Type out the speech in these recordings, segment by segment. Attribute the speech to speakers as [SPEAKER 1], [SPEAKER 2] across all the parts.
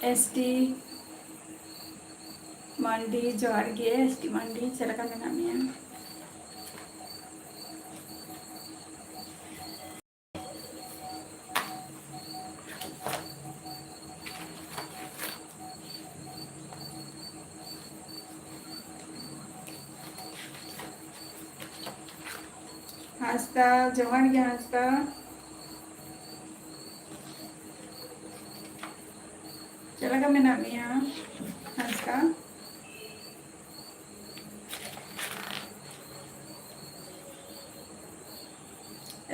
[SPEAKER 1] ST मंडी जोहार गे ST मंडी चला का मेना मिया हास्ता जोहार गे हास्ता चला का मेना मिया हास्ता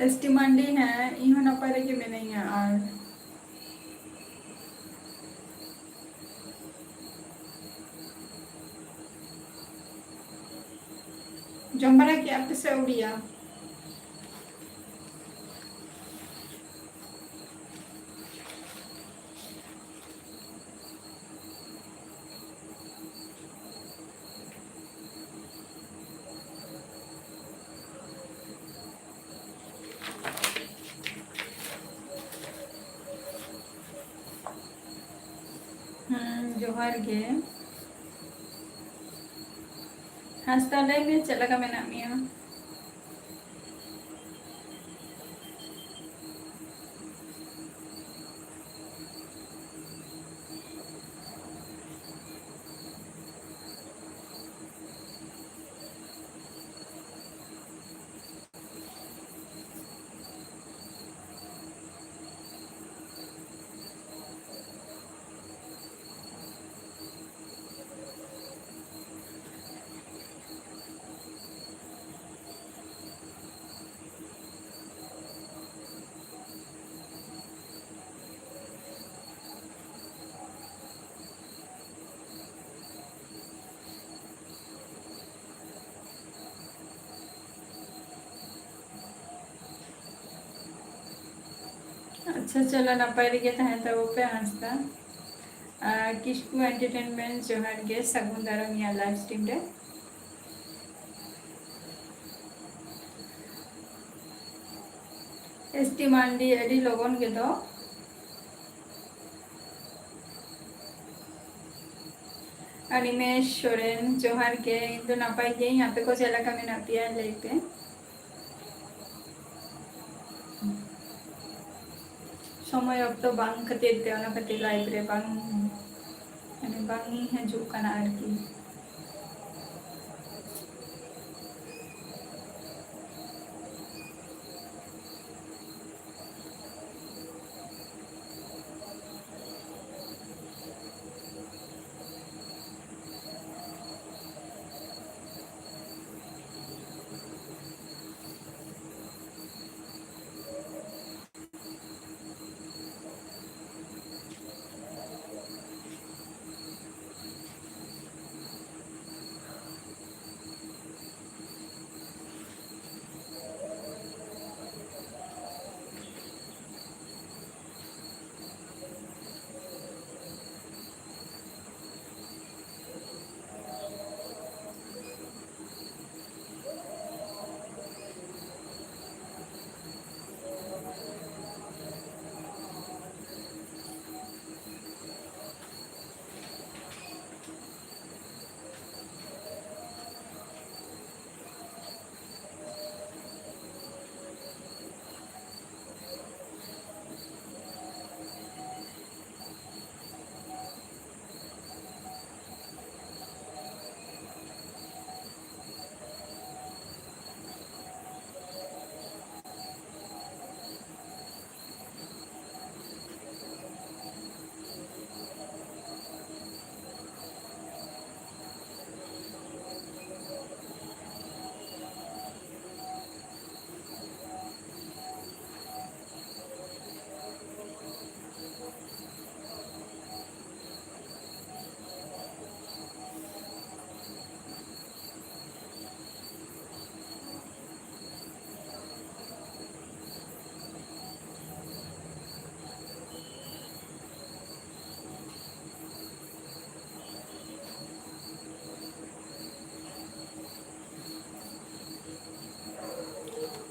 [SPEAKER 1] एसटी मंडी है इहो नपाय रे के मेनाई और जम्बरा की आप से उड़िया जोहार गे हास्ता ले में चला का मेना मिया अच्छा चलो नपाय रे के तहे तो पे हास्ता किसकु एंटरटेनमेंट जोहार गे सगुन दारमिया लाइव स्ट्रीम रे एसटी मंडी अडी लगन गे दो अनिमेश सोरेन जोहार गे इंदो नपाय गे यहाँ पे को चला का मेना पिया लेते समय अब बांग खातिर ते ओना खातिर लाइव रे बांग माने बांगी हजु काना आरकी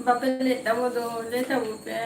[SPEAKER 1] बापे लेता वो पे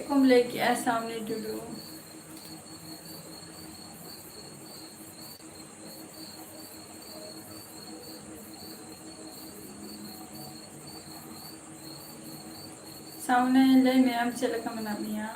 [SPEAKER 1] kumleki asamne dulu. Sauna lay me am chala kamana miya.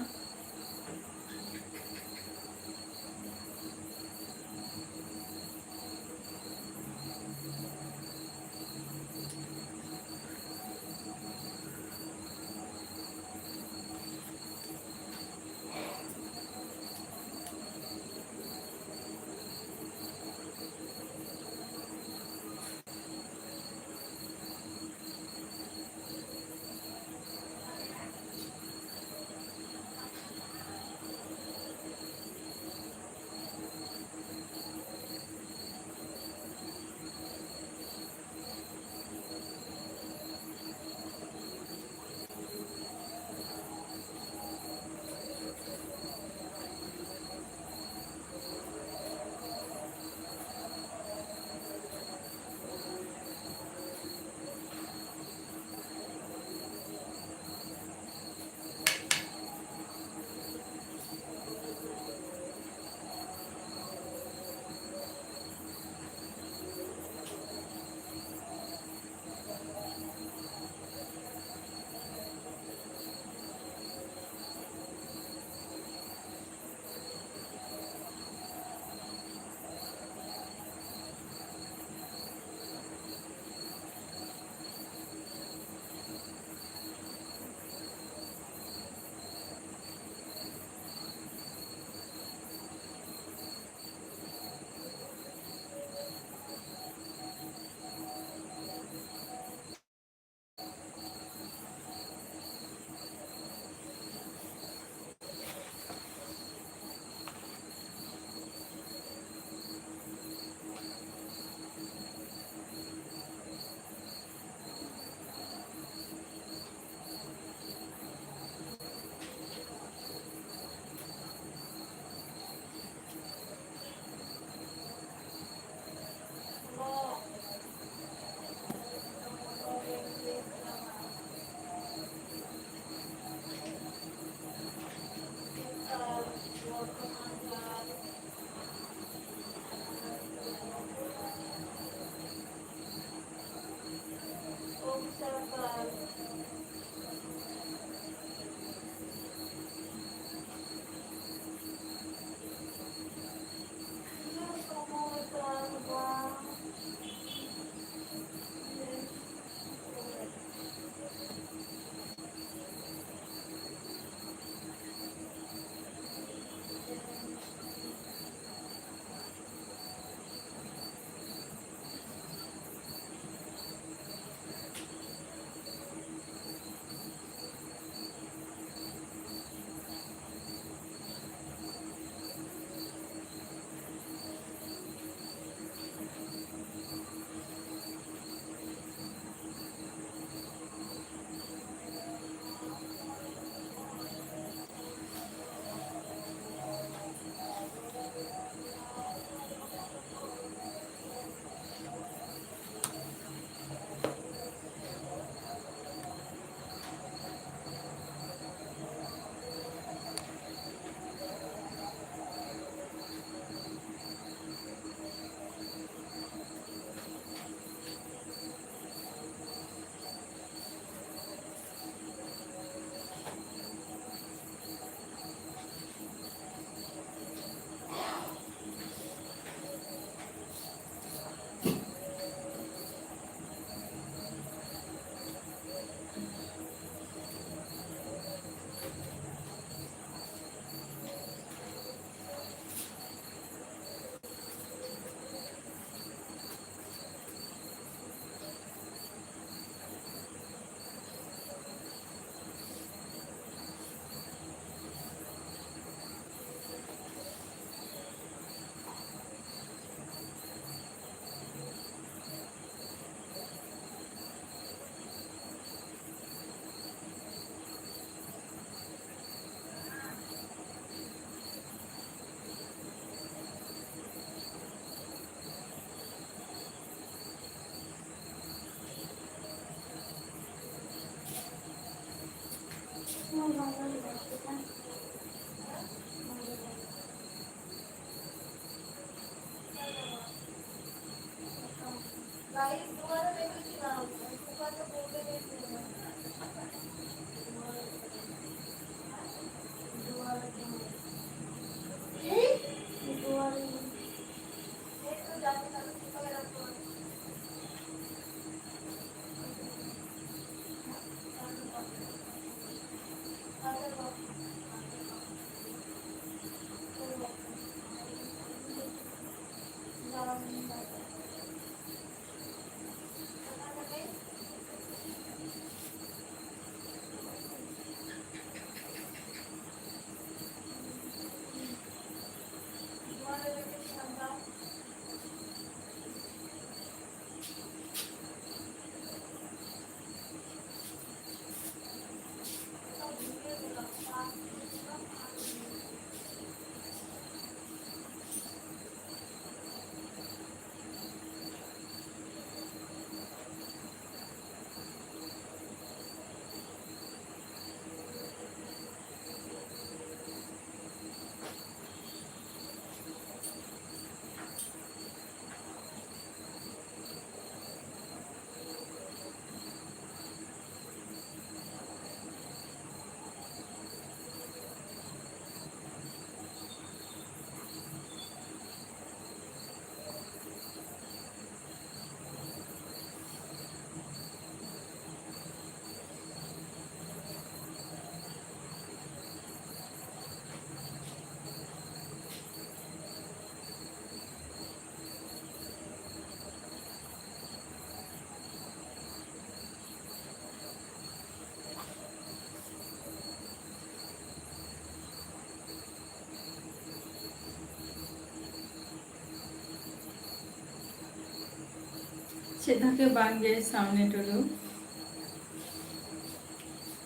[SPEAKER 1] ᱪᱮᱫ ᱵᱟᱝᱜᱮ ᱥᱟᱢᱱᱮ ᱴᱩᱰᱩ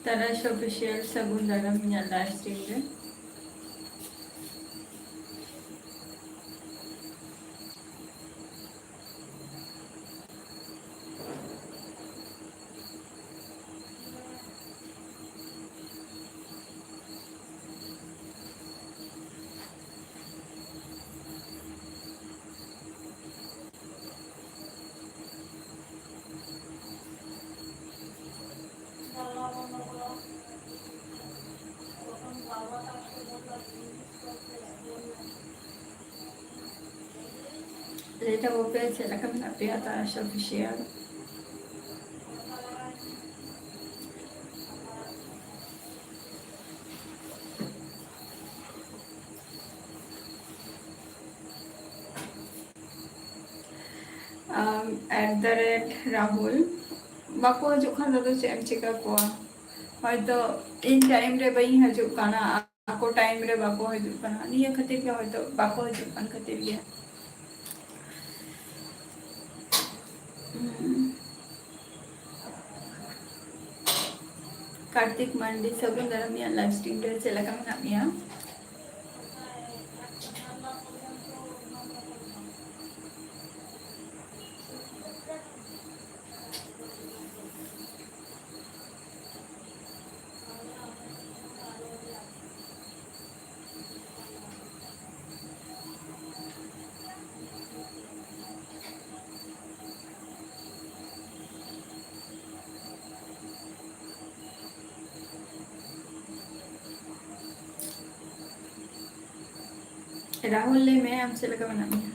[SPEAKER 1] ᱛᱟᱨᱟᱥ ᱚᱯᱷᱤᱥᱤᱭᱟᱞ ᱥᱟᱹᱜᱩᱱ ᱫᱟᱨᱟᱢ ᱤᱧᱟᱹᱜ ᱞᱟইᱵᱷ ᱥᱴᱨᱤᱢ ᱨᱮ ᱞᱮᱴᱟ ᱵᱚᱯᱮ ᱪᱮᱫ ᱞᱮᱠᱟ ᱢᱮᱱᱟᱜ ᱯᱮᱭᱟ ᱛᱟᱨᱟᱥ ᱚᱯᱷᱤᱥᱤᱭᱟᱞ @rahul बाको हजूग खान दो चेम चिका को हयतो इन टाइम रे बई हजूग काना आको टाइम रे बाको हजूग काना निया खातिर के हयतो बाको हजूग कान खातिर के कार्तिक मंडी सगुन दाराम या लाइव स्ट्रीम रे चेला का मना मिया राहुल ले मैं हमसे लगा बना मिया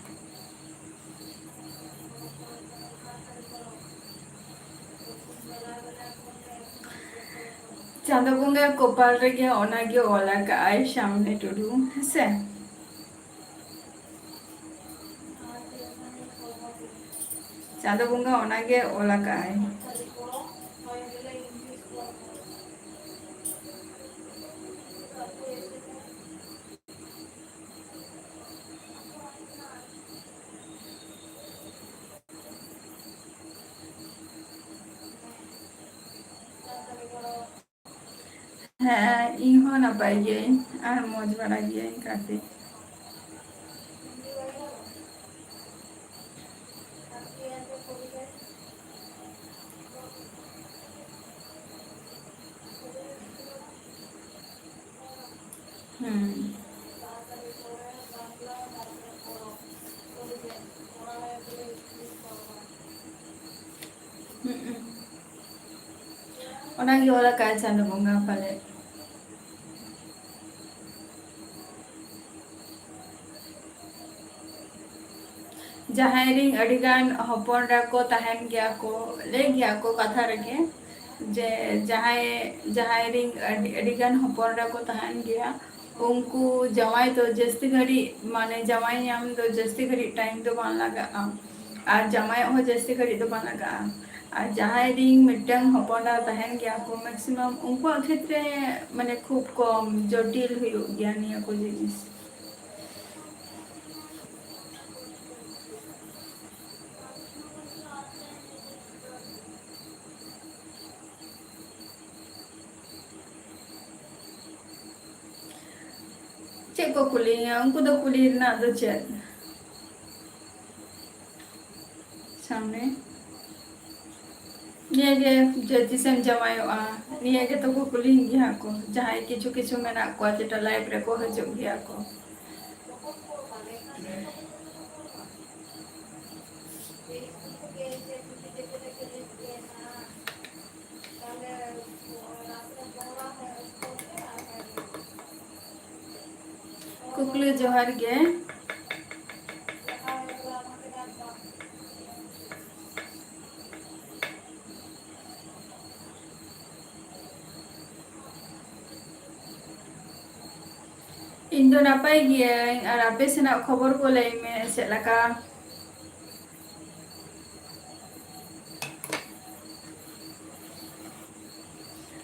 [SPEAKER 1] चांदो बुंगा कोपाल रे गया ओना गया ओला का आई सामने टुडू से चांदो बुंगा ओना गया ओला का आई हाँ इहो ना पाइए और मौज बड़ा गया काफी ओना गया ओला का चांदो बुंगा पाले जहां रिंग अडिगान हपन राको तहन गया को ले गया को कथा रखे जे जहां रिंग अडिगान हपन राको तहन गया उनको जमाई तो जस्ती घड़ी माने जमाई नाम तो जस्ती घड़ी टाइम तो बान लगा और जमाई हो जस्ती घड़ी तो बान लगा और जहां रिंग मिटंग हपन तहन गया को मैक्सिमम उनको क्षेत्र माने खूब कम जटिल हुई गया निया को जिनिस चेक को कुली उनको तो कुली ना दो चेक सामने निया के जतिसम जमायोआ निया के तो को कुली गया को जहां किछु किछु मेना को जेटा लाइव रे को हजो गया को कुकले जोहार गे इन दो नापाई गया और आपे सेना खबर को लई में सेलका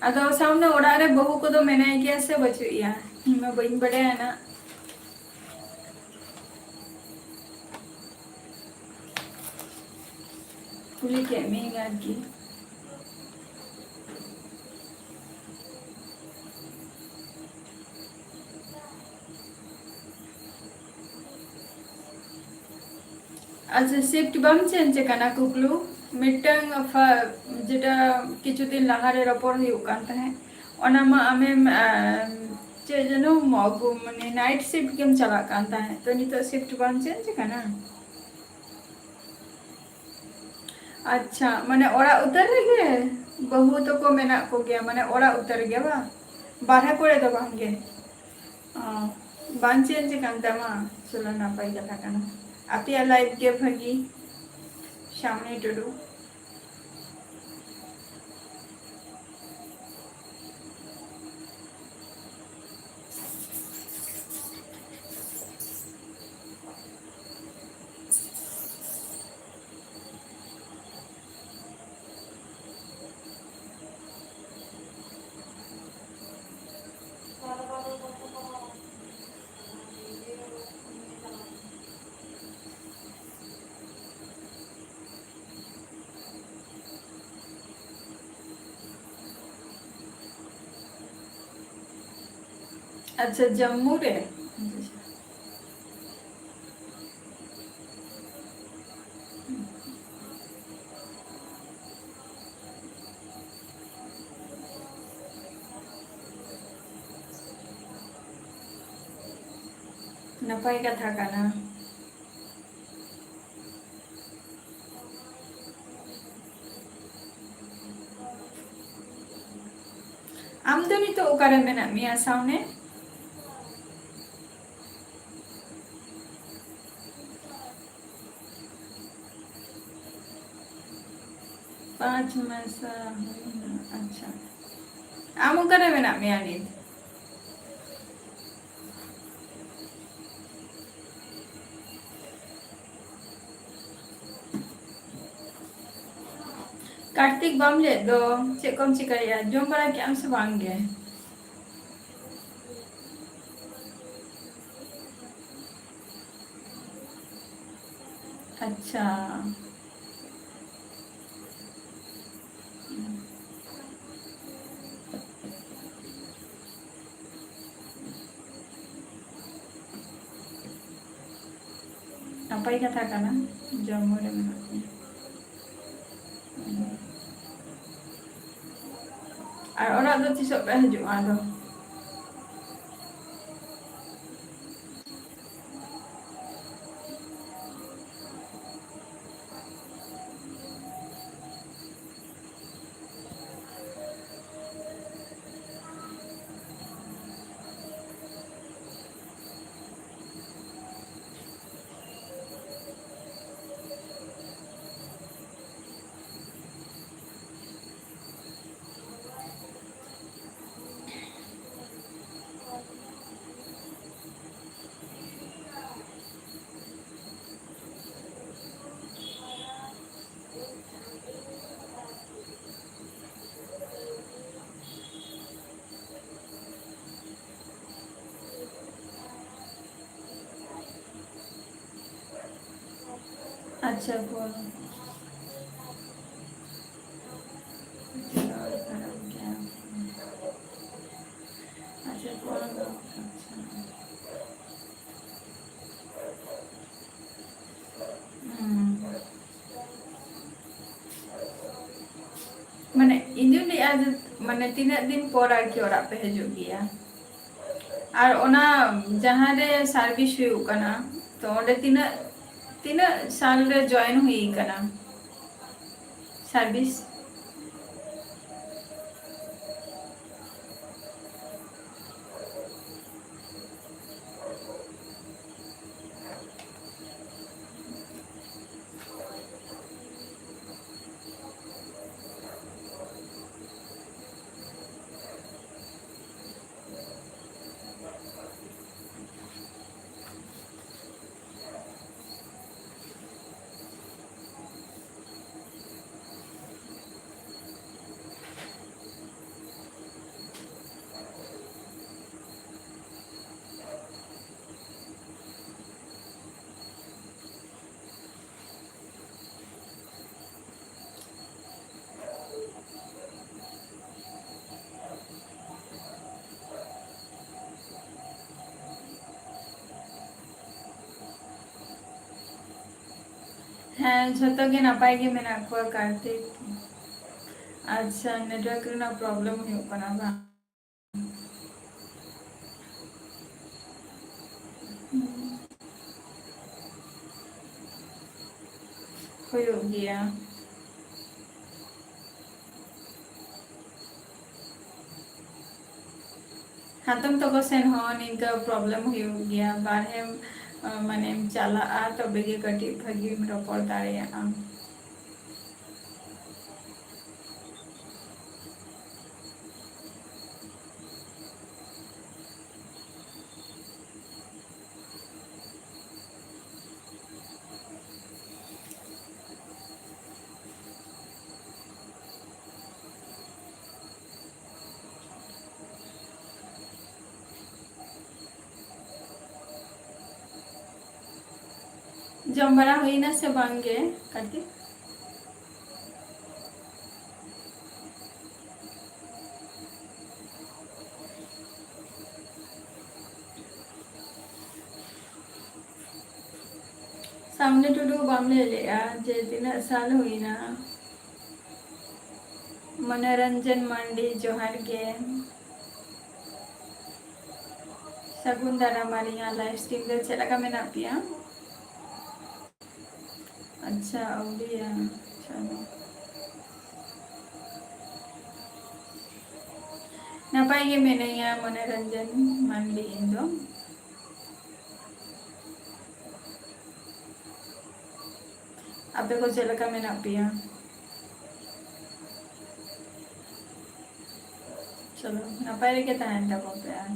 [SPEAKER 1] अदो सामने ओड़ा रे बहु को तो मैंने क्या से बचुइया मैं बइन बड़े है ना कुली के मिंग की अच्छा शिफ्ट बम चेंज करना कुकलू मिटंग जेटा किछु दिन लहारे रपड़ हुयुक कान तहे ओना मा आमेम चे जनो मगु माने नाइट शिफ्ट केम चला कान तहे तो नितो शिफ्ट बम चेंज करना अच्छा माने ओरा उतर गे बहु तो को मेना को गया माने ओरा उतर गया बा बारह कोड़े दो बांगे बांग चेंज कान तमा चलो नापाई कथा काना आपिया लाइफ के भगी सामने टुडू अच्छा जम्मू रे नपाई कथा काना आम तो नहीं तो ओकारे मेना मिया सामने 5 मसा अच्छा आम ओकारे मेना मिया नित कार्तिक बम ले दो चेकम चिकाया जम बड़ा क्या से बांगे अच्छा नपाई कथा काना जम्मू रे मेना और ओरा दो तिसो पे हजू आदो अच्छा बोलो अच्छा बोलो अच्छा माने इंदुली आज माने 3 दिन पर आके ओरा पे हजू गया और ओना जहाँ रे सर्विस हुई कना तो ओंडे तीना तीना साल रे जॉइन हुई कना सर्विस ᱦᱮᱸ ᱡᱷᱚᱛᱚ ᱜᱮ ᱱᱟᱯᱟᱭ ᱜᱮ ᱢᱮᱱᱟᱜ ᱠᱚᱣᱟ ᱠᱟᱨᱛᱤᱠ᱾ ᱟᱪᱪᱷᱟ ᱱᱮᱴᱣᱟᱨᱠ ᱨᱮᱱᱟᱜ ᱯᱨᱚᱵᱞᱮᱢ ᱦᱩᱭᱩᱜ ᱠᱟᱱᱟ ᱵᱟᱝ? ᱦᱩᱭᱩᱜ ᱜᱮᱭᱟ᱾ ᱦᱟᱛᱚᱢ ᱛᱟᱠᱚ ᱥᱮᱱ ᱦᱚᱸ ᱱᱤᱝᱠᱟᱹ ᱯᱨᱚᱵᱞᱮᱢ ᱦᱩᱭᱩᱜ ᱜᱮᱭᱟ, ᱵᱟᱨᱦᱮᱢ ᱢᱟᱱᱮᱢ ᱪᱟᱞᱟᱜᱼᱟ ᱛᱚᱵᱮ ᱜᱮ ᱠᱟᱹᱴᱤᱡ ᱵᱷᱟᱜᱤᱢ ᱨᱚᱯᱚᱲ ᱫᱟᱲᱮᱭᱟᱜᱼᱟ᱾ ᱡᱚᱢ ᱵᱟᱲᱟ ᱦᱩᱭᱱᱟ ᱥᱮ ᱵᱟᱝ ᱜᱮ ᱠᱟᱹᱴᱤᱡ? ᱥᱟᱢᱱᱮ ᱴᱩᱰᱩ ᱵᱟᱢ ᱞᱟᱹᱭ ᱞᱮᱜᱼᱟ ᱡᱮ ᱛᱤᱱᱟᱹᱜ ᱥᱟᱞ ᱦᱩᱭᱱᱟ? ᱢᱚᱱᱳᱨᱧᱡᱚᱱ ᱢᱟᱱᱰᱤ ᱡᱚᱦᱟᱨ ᱜᱮ᱾ ᱥᱟᱹᱜᱩᱱ ᱫᱟᱨᱟᱢ ᱟᱹᱞᱤᱧᱟᱜ ᱞᱟᱭᱤᱯᱷ ᱥᱴᱟᱭᱤᱞ ᱨᱮ ᱪᱮᱫ ᱞᱮᱠᱟ ᱢᱮᱱᱟᱜ ᱯᱮᱭᱟ? ᱟᱪᱪᱷᱟ ᱟᱹᱣᱨᱤᱭᱟ, ᱪᱚᱞᱚ ᱱᱟᱯᱟᱭ ᱜᱮ ᱢᱤᱱᱟᱹᱧᱟ ᱢᱚᱱᱳᱨᱧᱡᱚᱱ ᱢᱟᱱᱰᱤ ᱤᱧ ᱫᱚ᱾ ᱟᱯᱮ ᱠᱚ ᱪᱮᱫ ᱞᱮᱠᱟ ᱢᱮᱱᱟᱜ ᱯᱮᱭᱟ? ᱪᱚᱞᱚ ᱱᱟᱯᱟᱭ ᱨᱮᱜᱮ ᱛᱟᱦᱮᱱ ᱛᱟᱵᱚᱱ ᱯᱮ ᱟᱨ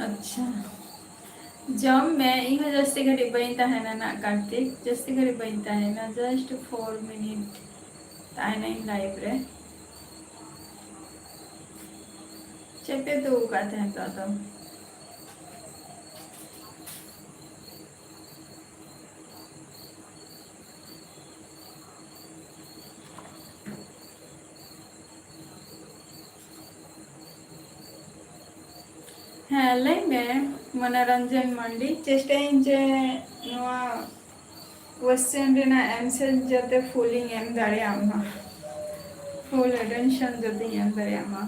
[SPEAKER 1] ᱟᱪᱪᱷᱟ ᱡᱚᱢ ᱢᱮ, ᱤᱧ ᱦᱚᱸ ᱡᱟᱹᱥᱛᱤ ᱜᱷᱟᱹᱲᱤᱡ ᱵᱟᱹᱧ ᱛᱟᱦᱮᱱᱟ ᱱᱟᱜ ᱠᱟᱨᱛᱤᱠ, ᱡᱟᱹᱥᱛᱤ ᱜᱷᱟᱹᱲᱤᱡ ᱵᱟᱹᱧ ᱛᱟᱦᱮᱱᱟ ᱡᱟᱥᱴ 4 ᱢᱤᱱᱤᱴ ᱛᱟᱦᱮᱱᱟᱹᱧ ᱞᱟᱭᱤᱵᱷ ᱨᱮ᱾ ᱪᱮᱫ ᱯᱮ ᱩᱛᱩ ᱟᱠᱟᱫ ᱛᱟᱦᱮᱸ ᱱᱤᱛᱚᱜ ᱫᱚ? ᱦᱮᱸ ᱞᱟᱹᱭ ᱢᱮ ᱢᱚᱱᱳᱨᱧᱡᱚᱱ ᱢᱟᱱᱰᱤ, ᱪᱮᱥᱴᱟᱭᱟᱹᱧ ᱡᱮ ᱱᱚᱣᱟ ᱠᱚᱥᱪᱮᱱ ᱨᱮᱱᱟᱜ ᱮᱱᱥᱟᱨ ᱡᱟᱛᱮ ᱯᱷᱩᱞᱤᱧ ᱮᱢ ᱫᱟᱲᱮᱭᱟᱜ ᱢᱟ, ᱯᱷᱩᱞ ᱮᱴᱮᱱᱥᱚᱱ ᱡᱟᱛᱮᱧ ᱮᱢ ᱫᱟᱲᱮᱭᱟᱜ ᱢᱟ᱾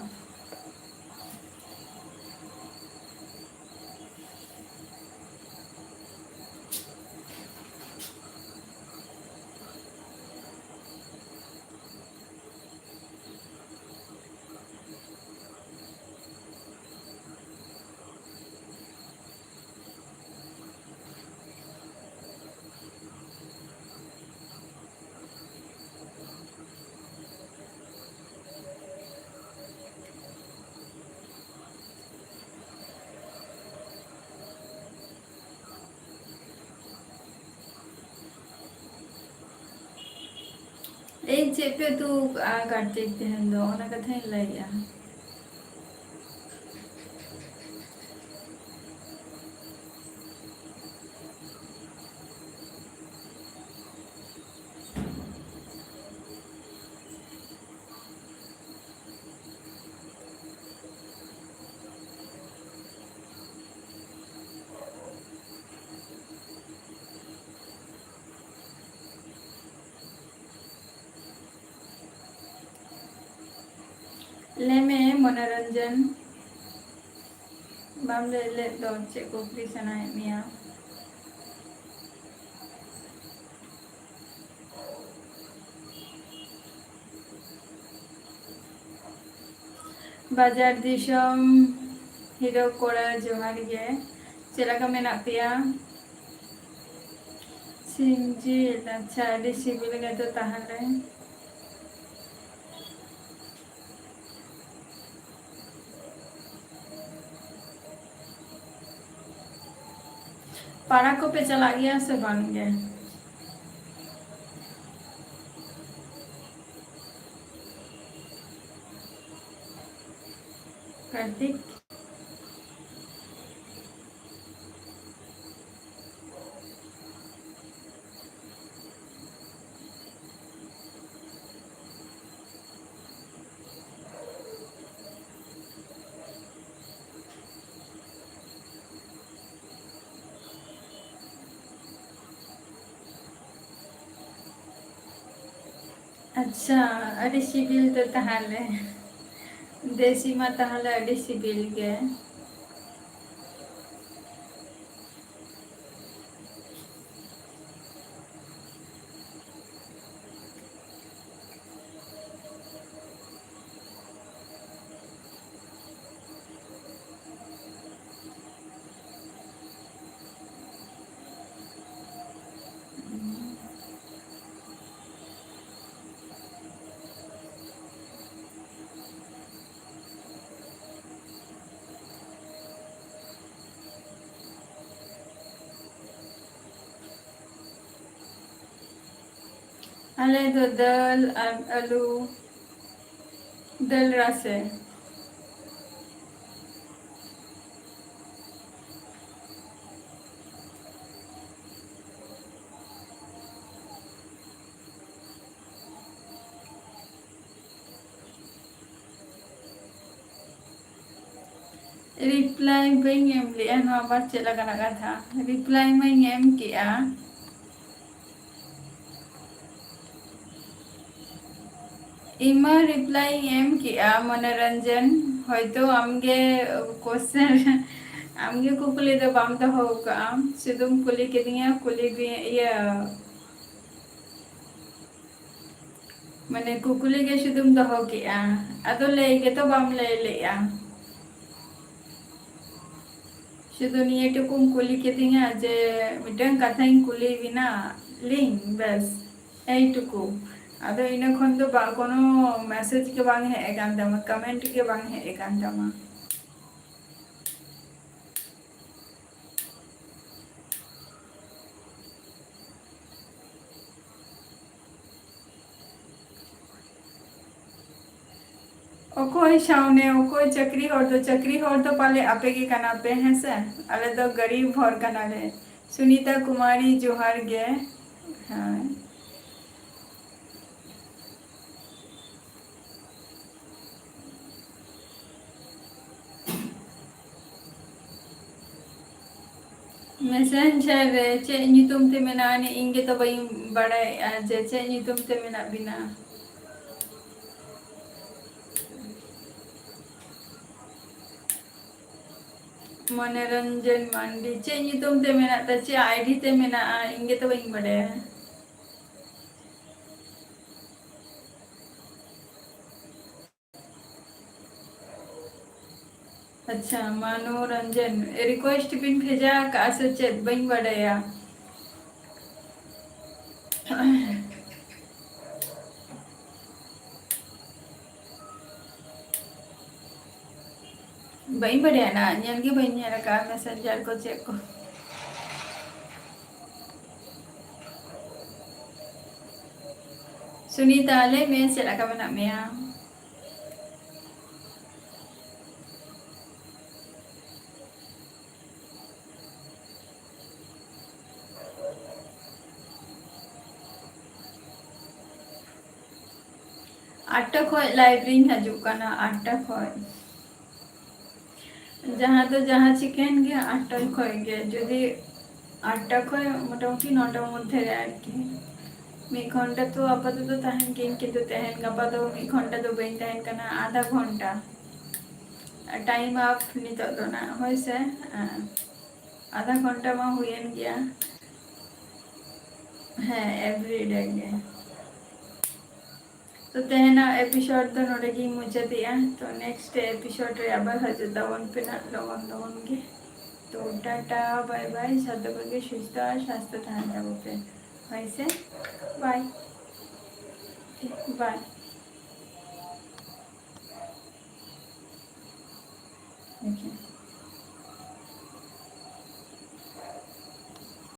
[SPEAKER 1] ᱤᱧ ᱪᱮᱫ ᱯᱮ ᱩᱛᱩ ᱠᱟᱜᱼᱟ ᱠᱟᱨᱛᱤᱠ ᱛᱮᱦᱮᱧ ᱫᱚ ᱚᱱᱟ ᱠᱟᱛᱷᱟᱧ ᱞᱟᱹᱭᱮᱜᱼᱟ? ᱞᱟᱹᱭ ᱢᱮ ᱢᱚᱱᱳᱨᱧᱡᱚᱱ, ᱵᱟᱢ ᱞᱟᱹᱭ ᱞᱮᱫ ᱫᱚ ᱪᱮᱫ ᱠᱩᱠᱞᱤ ᱥᱟᱱᱟᱭᱮᱫ ᱢᱮᱭᱟ? ᱵᱟᱡᱟᱨ ᱫᱤᱥᱚᱢ ᱦᱤᱨᱟᱹ ᱠᱚᱲᱟ ᱡᱚᱦᱟᱨ ᱜᱮ, ᱪᱮᱫ ᱞᱮᱠᱟ ᱢᱮᱱᱟᱜ ᱯᱮᱭᱟ? सिम जिल अच्छा अड़ी सिबिल गे तो ताहले पारा को पे चला गया से बन गए कार्तिक अच्छा अड़ी सिबिल तो ताहले देसी मा ताहले अड़ी सिबिल गे अले तो दल आलू दल रासे रिप्लाई बई एम लिया नवा बार चला कना था रिप्लाई में एम किया इमा रिप्लाई एम किया मनोरंजन होयतो आमगे क्वेश्चन आमगे कुकुली दो बाम तो होगा सिदुम कुली किदिया कुली भी ये मने कुकुली के सिदुम तो हो किया अदो ले के तो बाम ले लिया शुद्ध निये टुकुम कुली किदिया जे मिटन कथाइन कुली बिना लिंक बस ए टुकु अदो इना खन तो कोनो मैसेज के बांग है एकांतमा कमेंट के बांग है एकांतमा ओकोई सामने ओकोई चक्री हर तो पाले आपे के कना पे हैं से अले तो गरीब हर कना ले सुनीता कुमारी जोहार गे हाँ मैसेंजर रे चे ᱧᱩᱛᱩᱢ ते मेना ने इंगे तो बई बड़े जे चे ᱧᱩᱛᱩᱢ ते मेना बिना मनोरंजन मांडी चे ᱧᱩᱛᱩᱢ ते मेना ता चे आईडी ते मेना इंगे तो बई बड़े अच्छा मनोरंजन रिक्वेस्ट बिन भेजा का से चे बई बड़े या बई बड़े ना ñan के बई ñara का मैसेंजर को चेक को सुनीता ले मैं से लगा बना मैं आठटा खय लाइब्रेरी हजु कना आठटा खय जहाँ तो जहाँ चिकेन गया आठटा खय गया जदि आठटा खय मोटामुटी 9टा मध्य रे आरकी मी घंटा तो आपातत तहन किंतु तहन गपा तो मी घंटा तो बई तहन कना आधा घंटा टाइम आप नित तो ना होइसे आधा घंटा मा हुएन गया है एवरीडे गे तो तेहना एपिसोड तो नोडे की मुझे दिया तो नेक्स्ट एपिसोड रे आबार हजु दवन पे ना लगन गे तो टाटा बाय बाय साथ बगे सुस्थ स्वास्थ्य थान जाबो पे। वैसे बाय। बाय। देखिए